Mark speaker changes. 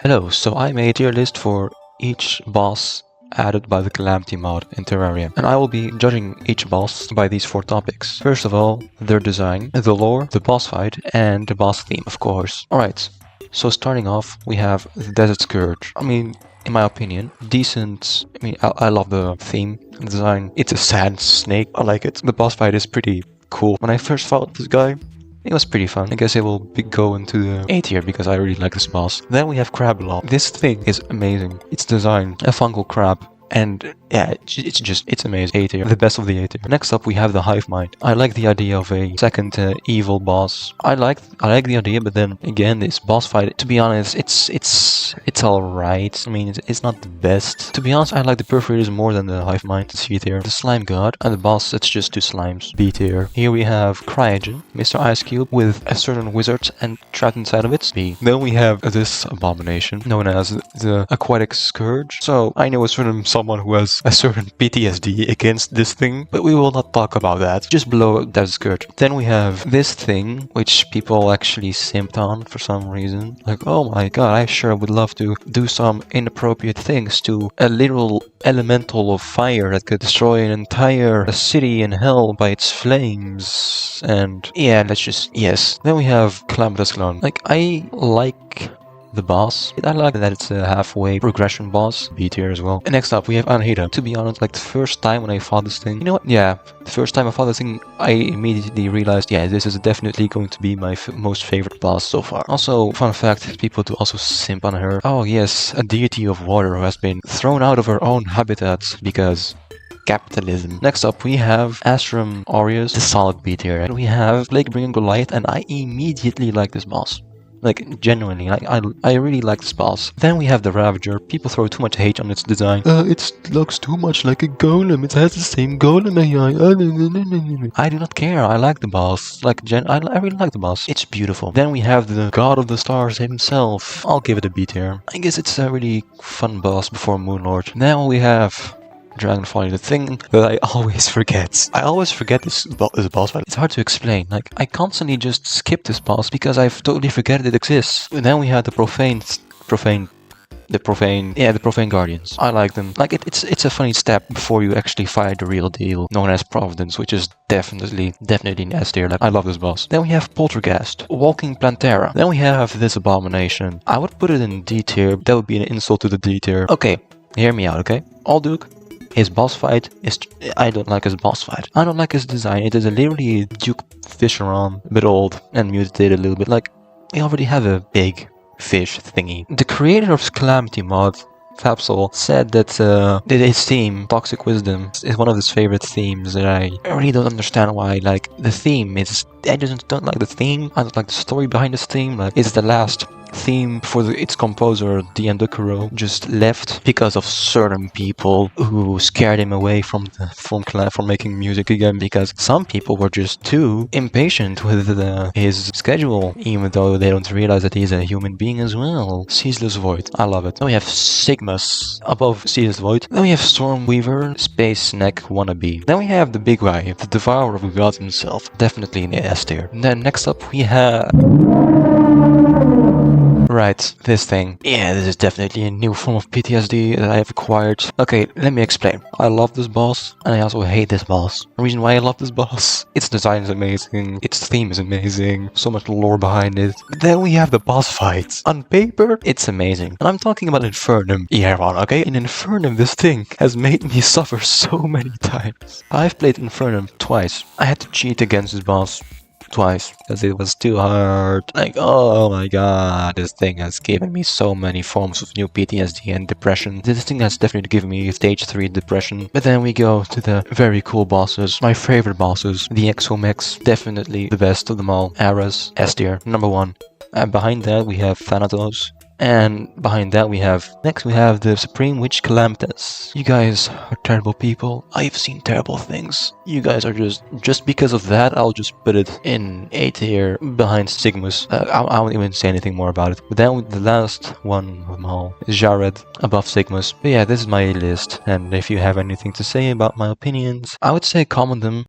Speaker 1: Hello, so I made a tier list for each boss added by the Calamity mod in Terraria, and I will be judging each boss by these 4 topics. First of all, their design, the lore, the boss fight, and the boss theme, of course. Alright, so starting off, we have the Desert Scourge. I mean, in my opinion, decent. I love the theme, the design. It's a sad snake, I like it. The boss fight is pretty cool. When I first fought this guy, it was pretty fun. I guess it will go into the A tier because I really like this boss. Then we have Crablaw. This thing is amazing. It's designed a fungal crab. And yeah, it's amazing. A tier, the best of the A tier. Next up, we have the Hive Mind. I like the idea of a second evil boss. I like the idea, but then again, this boss fight. To be honest, it's all right. I mean, it's not the best. To be honest, I like the Perforators more than the Hive Mind. C tier. The Slime God and the boss. It's just 2 slimes. B tier. Here we have Cryogen, Mr. Ice Cube with a certain wizard and trapped inside of it. B. Then we have this abomination known as the Aquatic Scourge. So I know a certain someone who has a certain PTSD against this thing, but we will not talk about that. Just below that skirt. Then we have this thing, which people actually simped on for some reason. Like, oh my god, I sure would love to do some inappropriate things to a literal elemental of fire that could destroy an entire city in hell by its flames. And yeah, yes. Then we have Calamity Clone. Like, I like the boss. I like that it's a halfway progression boss. B tier as well. And next up, we have Anahita. To be honest, like the first time when I fought this thing, you know what? Yeah, the first time I fought this thing, I immediately realized, yeah, this is definitely going to be my most favorite boss so far. Also, fun fact, people do also simp on her. Oh yes, a deity of water who has been thrown out of her own habitat because capitalism. Next up, we have Astrum Aureus, the solid B tier. And we have Plague Bringing Goliath, and I immediately like this boss. Like, genuinely, I really like this boss. Then we have the Ravager. People throw too much hate on its design. It looks too much like a golem. It has the same golem AI. I do not care. I like the boss. I really like the boss. It's beautiful. Then we have the God of the Stars himself. I'll give it a B tier. I guess it's a really fun boss before Moonlord. Now we have Dragonfly, the thing that I always forget. I always forget this boss fight. It's hard to explain. Like, I constantly just skip this boss because I totally forget it exists. And then we have the Profane Guardians. I like them. Like, it's a funny step before you actually fight the real deal, known as Providence, which is definitely nastier. Like, I love this boss. Then we have Poltergeist, Walking Plantera. Then we have this abomination. I would put it in D tier. That would be an insult to the D tier. Okay, hear me out, okay? Alduke. His boss fight is... I don't like his boss fight. I don't like his design. It is literally a Duke Fisheron, a bit old and mutated a little bit. Like, I already have a big fish thingy. The creator of Calamity mod, Fapsol, said that his theme, Toxic Wisdom, is one of his favorite themes that I really don't understand why. Like, the theme is... I just don't like the theme. I don't like the story behind this theme. Like, it's the last theme for its composer, Diandukuro, just left because of certain people who scared him away from making music again, because some people were just too impatient with his schedule, even though they don't realize that he's a human being as well. Ceaseless Void, I love it. Then we have Sigmas above Ceaseless Void. Then we have Stormweaver, Space Neck Wannabe. Then we have the big guy, the Devourer of Gods himself, definitely in the S tier. And then next up we have... Right, this thing. Yeah, this is definitely a new form of PTSD that I have acquired. Okay, let me explain. I love this boss, and I also hate this boss. The reason why I love this boss, its design is amazing, its theme is amazing, so much lore behind it. But then we have the boss fights. On paper, it's amazing. And I'm talking about Infernum Eron, okay? In Infernum, this thing has made me suffer so many times. I've played Infernum twice. I had to cheat against this boss twice because it was too hard. Like, oh my god, this thing has given me so many forms of new PTSD and depression. This thing has definitely given me stage 3 depression. But then we go to the very cool bosses, my favorite bosses, the Exomex, definitely the best of them all. Aras, S tier, number 1. And behind that we have Thanatos. And behind that we have the Supreme Witch Calamitas. You guys are terrible people. I've seen terrible things. You guys are just because of that, I'll just put it in A tier behind Sigmus. I won't even say anything more about it. But then the last one of them all is Jared above Sigmus. But yeah, this is my list. And if you have anything to say about my opinions, I would say comment them